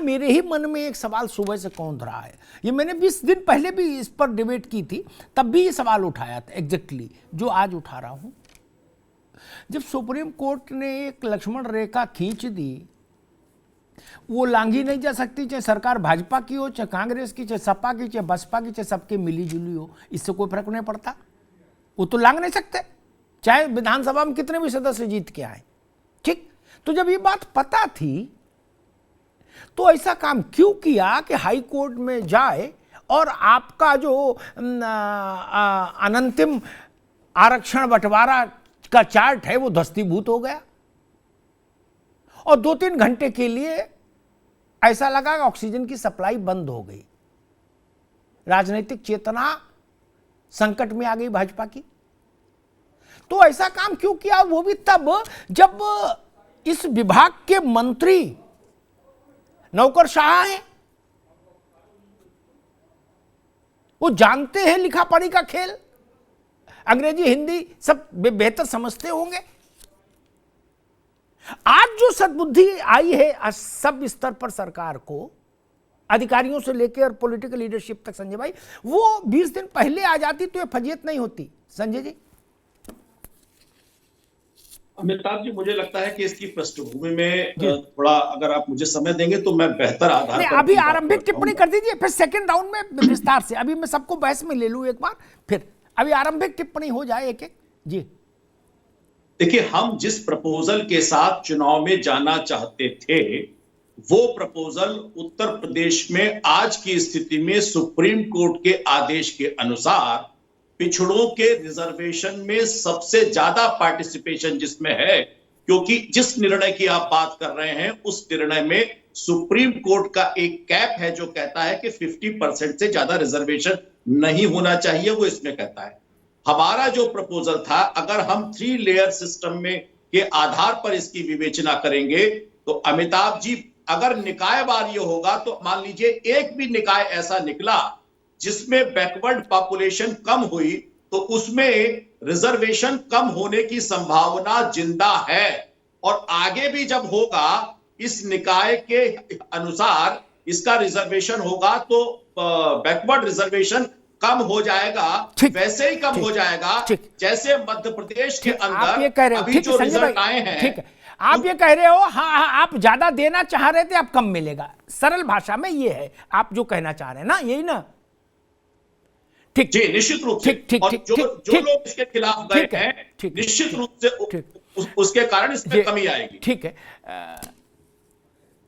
मेरे ही मन में एक सवाल सुबह से कौंध रहा है, ये मैंने 20 दिन पहले भी इस पर डिबेट की थी, तब भी ये सवाल उठाया था एग्जैक्टली जो आज उठा रहा हूं। जब सुप्रीम कोर्ट ने एक लक्ष्मण रेखा खींच दी, वो लांघी नहीं जा सकती, चाहे सरकार भाजपा की हो, चाहे कांग्रेस की, चाहे सपा की, चाहे बसपा की, चाहे सबके मिली जुली हो, इससे कोई फर्क नहीं पड़ता। वो तो लांघ नहीं सकते, चाहे विधानसभा में कितने भी सदस्य जीत के आए। ठीक, तो जब ये बात पता थी तो ऐसा काम क्यों किया कि हाई कोर्ट में जाए और आपका जो अनंतिम आरक्षण बंटवारा का चार्ट है वो ध्वस्तीभूत हो गया, और 2-3 घंटे के लिए ऐसा लगा कि ऑक्सीजन की सप्लाई बंद हो गई। राजनीतिक चेतना संकट में आ गई भाजपा की। तो ऐसा काम क्यों किया, वो भी तब जब इस विभाग के मंत्री नौकरशाह हैं, वो जानते हैं लिखा पढ़ी का खेल, अंग्रेजी हिंदी सब बेहतर समझते होंगे। आज जो सद्बुद्धि आई है सब स्तर पर सरकार को, अधिकारियों से लेकर पॉलिटिकल लीडरशिप तक, संजय भाई, वो 20 दिन पहले आ जाती तो ये फजीयत नहीं होती। संजय जी। अमिताभ जी, मुझे लगता है कि इसकी पृष्ठभूमि में थोड़ा अगर आप मुझे समय देंगे तो मैं बेहतर आधार पर अभी आरंभिक टिप्पणी कर दीजिए, फिर सेकंड राउंड में विस्तार से, अभी मैं सबको बहस में ले लूं एक बार, फिर अभी आरंभिक टिप्पणी हो जाए एक एक। जी देखिए, हम जिस प्रपोजल के साथ चुनाव में जाना चाहते थे, वो प्रपोजल उत्तर प्रदेश में आज की स्थिति में सुप्रीम कोर्ट के आदेश के अनुसार पिछड़ों के रिजर्वेशन में सबसे ज्यादा पार्टिसिपेशन जिसमें है, क्योंकि जिस निर्णय की आप बात कर रहे हैं उस निर्णय में सुप्रीम कोर्ट का एक कैप है जो कहता है कि 50% से ज्यादा रिजर्वेशन नहीं होना चाहिए, वो इसमें कहता है। हमारा जो प्रपोजल था, अगर हम 3 लेयर सिस्टम में के आधार पर इसकी विवेचना करेंगे तो अमिताभ जी, अगर निकायवार ये होगा तो मान लीजिए एक भी निकाय ऐसा निकला जिसमें बैकवर्ड पॉपुलेशन कम हुई तो उसमें रिजर्वेशन कम होने की संभावना जिंदा है, और आगे भी जब होगा इस निकाय के अनुसार इसका रिजर्वेशन होगा तो बैकवर्ड रिजर्वेशन कम हो जाएगा, वैसे ही कम हो जाएगा जैसे मध्य प्रदेश के अंदर अभी जो रिजल्ट आए हैं। ठीक है, आप ये कह रहे हो, हाँ, आप ज्यादा देना चाह रहे थे, अब कम मिलेगा। सरल भाषा में ये है आप जो कहना चाह रहे हैं ना, यही ना? ठीक जी, निश्चित रूप से। और जो लोग इसके खिलाफ गए हैं, निश्चित रूप से उसके कारण इसमें कमी आएगी। ठीक है,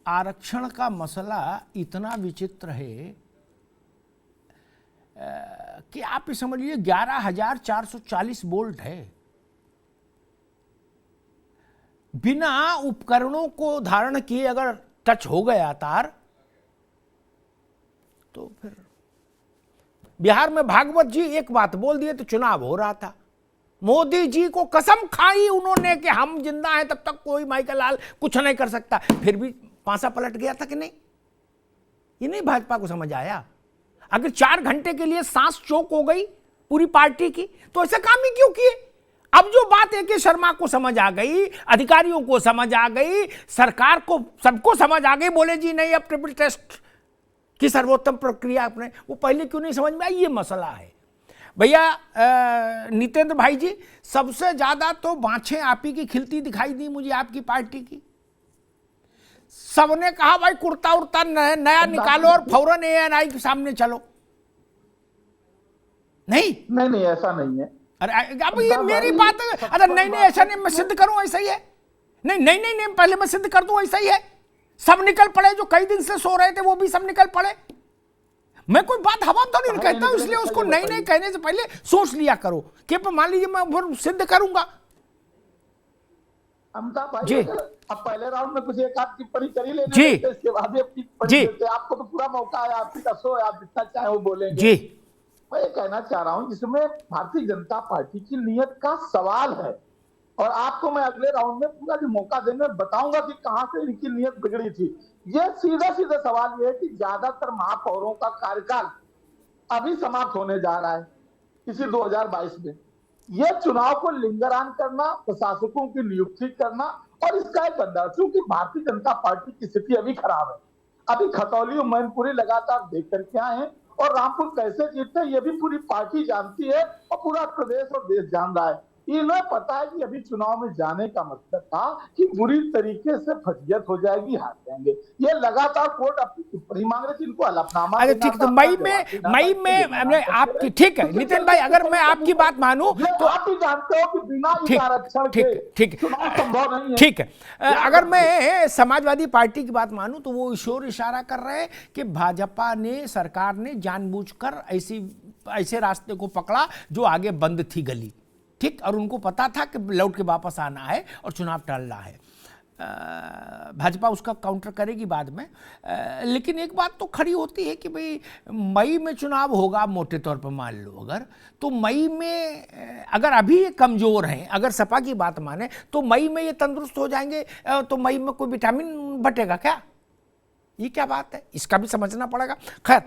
आरक्षण का मसला इतना विचित्र है कि आप समझिए 11,440 वोल्ट है, बिना उपकरणों को धारण किए अगर टच हो गया तार तो फिर बिहार में भागवत जी एक बात बोल दिए तो चुनाव हो रहा था। मोदी जी को कसम खाई उन्होंने कि हम जिंदा हैं तब तक कोई माइकल लाल कुछ नहीं कर सकता, फिर भी पांसा पलट गया था कि नहीं? ये नहीं भाजपा को समझ आया। अगर 4 घंटे के लिए सांस चोक हो गई पूरी पार्टी की तो ऐसा काम ही क्यों किए? अब जो बात AK शर्मा को समझ आ गई, अधिकारियों को समझ आ गई, सरकार को, सबको समझ आ गई, बोले जी नहीं अब ट्रिपल टेस्ट की सर्वोत्तम प्रक्रिया अपने, वो पहले क्यों नहीं समझ में आई? ये मसला है भैया। नितेंद्र भाई जी, सबसे ज्यादा तो बाँछें आप ही की खिलती दिखाई दी मुझे आपकी पार्टी की। सबने कहा भाई कुर्ता उर्ता नया निकालो और फौरन ANI के सामने चलो। नहीं ऐसा नहीं है। अरे अब ये मेरी बात है। अरे नहीं ऐसा नहीं, मैं सिद्ध करूं ऐसा ही है। नहीं पहले मैं सिद्ध कर दूं ऐसा ही है। सब निकल पड़े, जो कई दिन से सो रहे थे वो भी सब निकल पड़े। मैं कोई बात हवा तो नहीं कहता हूं, इसलिए उसको नहीं कहने से पहले सोच लिया करो कि मान लीजिए मैं सिद्ध करूंगा। अमिताभ भाई, अब पहले राउंड में कुछ एक आध टिप्पणी कर ही लेने जी, इसके बाद टिप्पणी आपको तो पूरा मौका है, आपकी कसो है, आप जितना चाहे वो बोलेंगे जी। मैं ये कहना चाह रहा हूं जिसमें भारतीय जनता पार्टी की नीयत का सवाल है, और आपको मैं अगले राउंड में पूरा जो मौका देंगे बताऊंगा कि कहां से इनकी नीयत बिगड़ी थी। ये सीधा सवाल ये है कि ज्यादातर महापौरों का कार्यकाल अभी समाप्त होने जा रहा है इसी 2022 में। यह चुनाव को लिंगरान करना, प्रशासकों की नियुक्ति करना, और इसका एक बंदा, चूंकि भारतीय जनता पार्टी की स्थिति अभी खराब है, अभी खतौली और मैनपुरी लगातार देख करके आए हैं, और रामपुर कैसे जीतते हैं ये भी पूरी पार्टी जानती है और पूरा प्रदेश और देश जान रहा है। इन्हें पता है कि अभी चुनाव में जाने का मतलब था कि बुरी तरीके से फजीयत हो जाएगी, हार जाएंगे। ये लगातार कोर्ट अपनी टिप्पणी मांग रहे थे, इनको हलफनामा। अरे ठीक, तो मई में आपकी, ठीक है नितिन भाई, अगर मैं आपकी बात मानूं तो आप भी जानते हो कि बिना इस आरक्षण के चुनाव संभव नहीं है। ठीक है, अगर मैं समाजवादी पार्टी की बात मानूं तो वो इशारा कर रहे हैं कि भाजपा ने, सरकार ने जानबूझकर ऐसे रास्ते को पकड़ा जो आगे बंद थी गली, ठीक, और उनको पता था कि लौट के वापस आना है और चुनाव टालना है। भाजपा उसका काउंटर करेगी बाद में, लेकिन एक बात तो खड़ी होती है कि भाई मई में चुनाव होगा, मोटे तौर पर मान लो अगर, तो मई में अगर अभी ये कमज़ोर हैं, अगर सपा की बात माने तो मई में ये तंदुरुस्त हो जाएंगे, तो मई में कोई विटामिन बटेगा क्या? ये क्या बात है, इसका भी समझना पड़ेगा। खैर,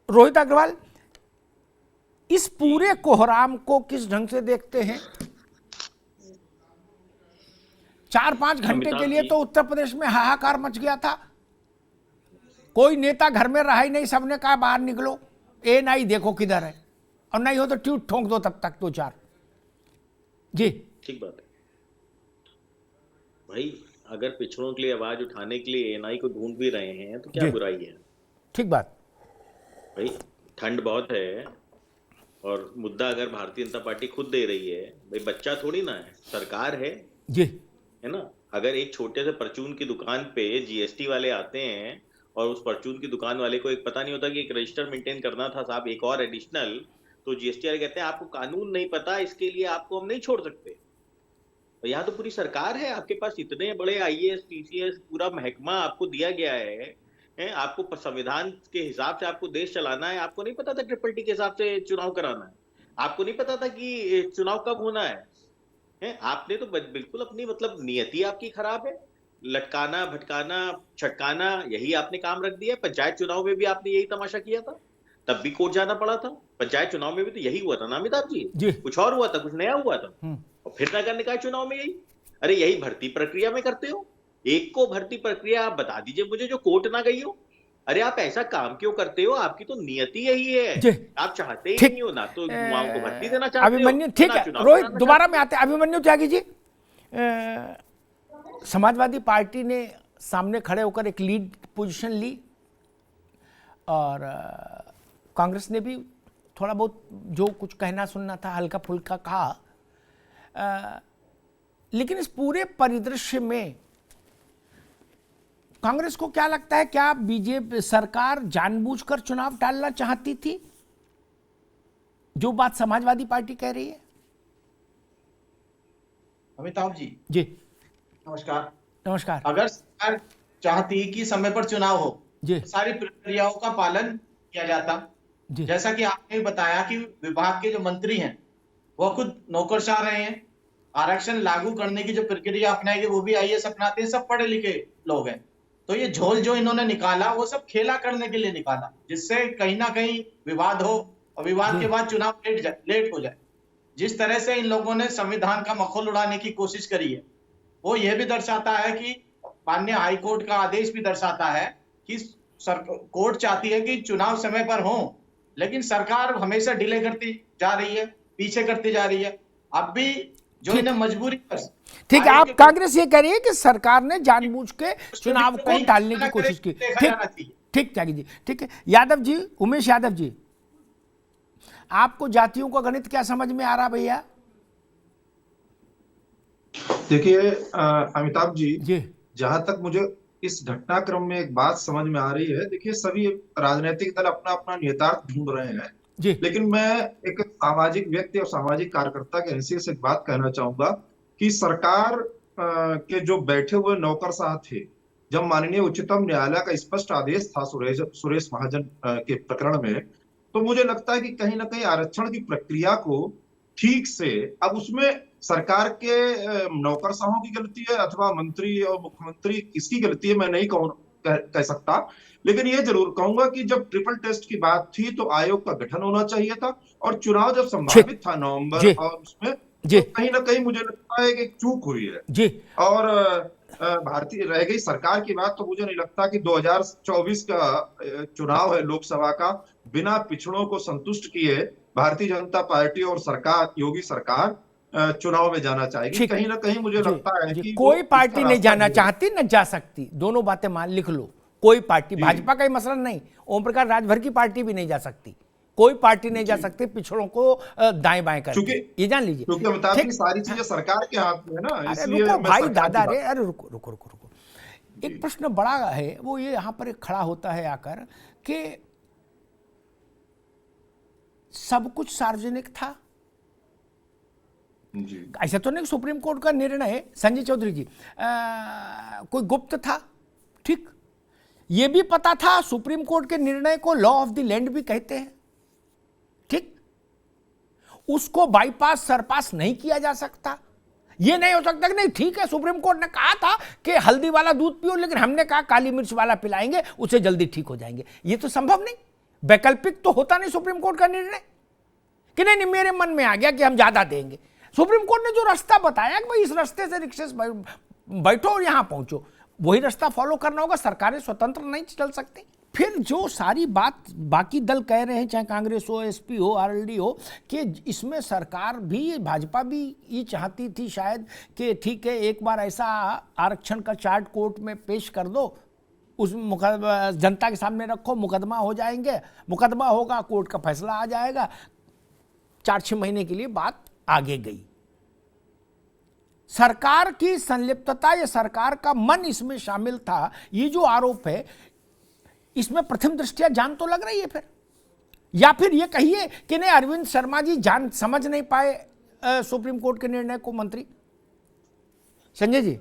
रोहित अग्रवाल, इस पूरे कोहराम को किस ढंग से देखते हैं? 4-5 घंटे के लिए तो उत्तर प्रदेश में हाहाकार मच गया था, कोई नेता घर में रहा ही नहीं, सबने कहा बाहर निकलो, ए नहीं देखो किधर है, और नहीं हो तो ट्वीट ठोंक दो तब तक 2-4। जी ठीक बात है भाई, अगर पिछड़ों के लिए आवाज उठाने के लिए एएनआई को ढूंढ भी रहे हैं तो क्या बुराई है? ठीक बात भाई, ठंड बहुत है और मुद्दा अगर भारतीय जनता पार्टी खुद दे रही है, भाई बच्चा थोड़ी ना है, सरकार है जी, है ना। अगर एक छोटे से परचून की दुकान पे जीएसटी वाले आते हैं और उस परचून की दुकान वाले को एक पता नहीं होता कि एक रजिस्टर मेंटेन करना था साहब, एक और एडिशनल, तो जीएसटी वाले कहते हैं आपको कानून नहीं पता, इसके लिए आपको हम नहीं छोड़ सकते। तो यहाँ तो पूरी सरकार है, आपके पास इतने बड़े आईएएस टीसीएस पूरा महकमा आपको दिया गया है, आपको संविधान के हिसाब से आपको देश चलाना है। आपको नहीं पता था ट्रिपल टी के हिसाब से चुनाव कराना है? आपको नहीं पता था कि चुनाव कब होना है? आपने तो बिल्कुल अपनी मतलब नियति आपकी खराब है, लटकाना भटकाना छटकाना, यही आपने काम रख दिया। पंचायत चुनाव में भी आपने यही तमाशा किया था, तब भी कोर्ट जाना पड़ा था। पंचायत चुनाव में भी तो यही हुआ था ना अमिताभ जी, कुछ और हुआ था, कुछ नया हुआ था। और फिर नगर निकाय चुनाव में यही, अरे यही भर्ती प्रक्रिया में करते हो। एक को भर्ती प्रक्रिया आप बता दीजिए मुझे जो कोर्ट ना गई हो। अरे आप ऐसा काम क्यों करते हो? आपकी तो नियति यही है, आप चाहते ही नहीं हो ना तो युवाओं को भर्ती देना चाहते हो। अभिमन्यु, ठीक है रोहित, दोबारा में आते हैं। अभिमन्यु त्यागी जी, समाजवादी पार्टी ने सामने खड़े होकर एक लीड पोजीशन ली और कांग्रेस ने भी थोड़ा बहुत जो कुछ कहना सुनना था हल्का फुल्का कहा, लेकिन इस पूरे परिदृश्य में कांग्रेस को क्या लगता है, क्या बीजेपी सरकार जानबूझकर चुनाव टालना चाहती थी, जो बात समाजवादी पार्टी कह रही है? अमिताभ जी जी नमस्कार। नमस्कार। अगर सरकार चाहती कि समय पर चुनाव हो जी, तो सारी प्रक्रियाओं का पालन किया जाता। जी, जैसा कि आपने बताया कि विभाग के जो मंत्री हैं वो खुद नौकरशाह रहे हैं, आरक्षण लागू करने की जो प्रक्रिया अपनाएगी वो भी आईएएस अपनाते हैं, सब पढ़े लिखे लोग हैं। तो ये झोल जो इन्होंने निकाला वो सब खेला करने के लिए निकाला, जिससे कहीं ना कहीं विवाद हो और विवाद के बाद चुनाव लेट हो जाए। जिस तरह से इन लोगों ने संविधान का मखौल उड़ाने की कोशिश करी है वो यह भी दर्शाता है कि माननीय हाईकोर्ट का आदेश भी दर्शाता है कि कोर्ट चाहती है कि चुनाव समय पर हो, लेकिन सरकार हमेशा डिले करती जा रही है, पीछे करती जा रही है। अब भी जो इन्हें मजबूरी पर, ठीक है, आप कांग्रेस ये कह रही है कि सरकार ने जानबूझ के चुनाव को टालने की कोशिश की। ठीक त्यागी जी, ठीक है। यादव जी, उमेश यादव जी, आपको जातियों का गणित क्या समझ में आ रहा भैया? देखिए अमिताभ जी, जहां तक मुझे इस घटनाक्रम में एक बात समझ में आ रही है, देखिए सभी राजनीतिक दल अपना अपना निहितार्थ ढूंढ रहे हैं जी, लेकिन मैं एक सामाजिक व्यक्ति और सामाजिक कार्यकर्ता के हैसियत से एक बात कहना चाहूंगा कि सरकार के जो बैठे हुए नौकरशाह थे, जब माननीय उच्चतम न्यायालय का स्पष्ट आदेश था सुरेश महाजन के प्रकरण में, तो मुझे लगता है कि कहीं ना कहीं आरक्षण की प्रक्रिया को ठीक से, अब उसमें सरकार के नौकरशाहों की गलती है अथवा मंत्री और मुख्यमंत्री किसकी गलती है मैं नहीं कह सकता, लेकिन ये जरूर कहूंगा कि जब ट्रिपल टेस्ट की बात थी तो आयोग का गठन होना चाहिए था और चुनाव जब संभावित था नवंबर और उसमें, जी, तो कहीं ना कहीं मुझे लगता है कि चूक हुई है जी, और भारतीय रह गई सरकार की बात, तो मुझे नहीं लगता कि 2024 का चुनाव है लोकसभा का, बिना पिछड़ों को संतुष्ट किए भारतीय जनता पार्टी और सरकार, योगी सरकार चुनाव में जाना चाहेगी। ठीक, कहीं ना कहीं मुझे जी, लगता है जी, कि कोई वो पार्टी इसका नहीं रास्ता जाना ढूंढ- चाहती न जा सकती, दोनों बातें मान लिख लो। कोई पार्टी, जी। भाजपा का ही मसला नहीं, ओम प्रकाश राजभर की पार्टी भी नहीं जा सकती, कोई पार्टी नहीं जा जी। सकती पिछड़ों को दाएं बाएं करके, क्योंकि ये जान लीजिए। क्योंकि अमिताभ जी ठीक, सारी हाँ, चीजें सरकार के हाथ में है ना, अरे इसलिए रुको मैं भाई सरकार की दादा रे, बात। अरे रुको रुको रुको रुको। जी। एक प्रश्न बड़ा है, वो ये यहां पर एक खड़ा होता है आकर कि सब कुछ सार्वजनिक था। जी। ऐसा तो नहीं सुप्रीम कोर्ट का निर्णय, संजय चौधरी जी, कोई गुप्त था, ठीक। ये भी पता था सुप्रीम कोर्ट के निर्णय को लॉ ऑफ द लैंड भी कहते हैं, ठीक। उसको बाईपास सरपास नहीं किया जा सकता। ये नहीं हो सकता कि नहीं ठीक है सुप्रीम कोर्ट ने कहा था कि हल्दी वाला दूध पियो, लेकिन हमने कहा काली मिर्च वाला पिलाएंगे, उससे जल्दी ठीक हो जाएंगे। ये तो संभव नहीं, वैकल्पिक तो होता नहीं सुप्रीम कोर्ट का निर्णय कि नहीं मेरे मन में आ गया कि हम ज्यादा देंगे। सुप्रीम कोर्ट ने जो रास्ता बताया कि भाई इस रास्ते से रिक्शे से बैठो और यहां पहुंचो, वही रास्ता फॉलो करना होगा। सरकारें स्वतंत्र नहीं चल सकती। फिर जो सारी बात बाकी दल कह रहे हैं, चाहे कांग्रेस हो, एसपी हो, आरएलडी हो, कि इसमें सरकार भी, भाजपा भी ये चाहती थी शायद कि ठीक है एक बार ऐसा आरक्षण का चार्ट कोर्ट में पेश कर दो, उस जनता के सामने रखो, मुकदमा हो जाएंगे, मुकदमा होगा, कोर्ट का फैसला आ जाएगा। 4-6 महीने के लिए बात आगे गई। सरकार की संलिप्तता या सरकार का मन इसमें शामिल था, ये जो आरोप है इसमें प्रथम दृष्टया जान तो लग रही है फिर, या फिर ये कहिए कि नहीं अरविंद शर्मा जी जान समझ नहीं पाए सुप्रीम कोर्ट के निर्णय को। मंत्री संजय जी।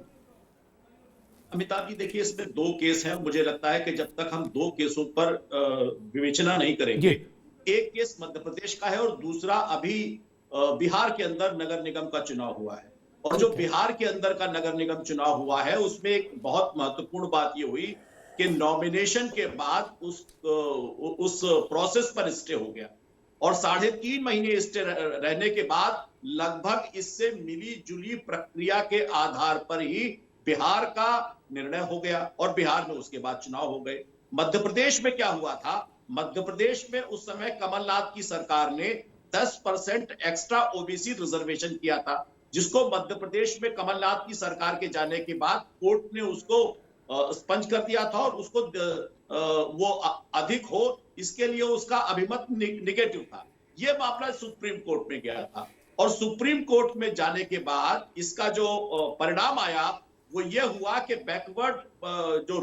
अमिताभ जी देखिए, इसमें 2 केस हैं। मुझे लगता है कि जब तक हम 2 केसों पर विवेचना नहीं करेंगे, एक केस मध्य प्रदेश का है और दूसरा अभी बिहार के अंदर नगर निगम का चुनाव हुआ है। और जो बिहार के अंदर का नगर निगम चुनाव हुआ है उसमें एक बहुत महत्वपूर्ण बात ये हुई कि नॉमिनेशन के बाद उस प्रोसेस पर स्टे हो गया और 3.5 महीने स्टे रहने के बाद लगभग इससे मिली जुली प्रक्रिया के आधार पर ही बिहार का निर्णय हो गया और बिहार में उसके बाद चुनाव हो गए। मध्य प्रदेश में क्या हुआ था? मध्य प्रदेश में उस समय कमलनाथ की सरकार ने 10% एक्स्ट्रा ओबीसी रिजर्वेशन किया था, जिसको मध्य प्रदेश में कमलनाथ की सरकार के जाने के बाद कोर्ट ने उसको स्पंज कर दिया था और उसको वो अधिक हो, इसके लिए उसका अभिमत निगेटिव था। यह मामला सुप्रीम कोर्ट में गया था और सुप्रीम कोर्ट में जाने के बाद इसका जो परिणाम आया वो ये हुआ कि बैकवर्ड जो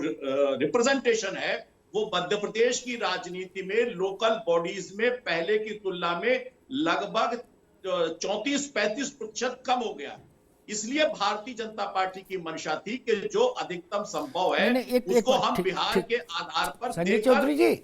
रिप्रेजेंटेशन है वो मध्य प्रदेश की राजनीति में लोकल बॉडीज में पहले की तुलना में लगभग 34-35% कम हो गया। इसलिए भारतीय जनता पार्टी की मंशा थी कि जो अधिकतम संभव है उसको हम बिहार के आधार पर संजय चौधरी जी,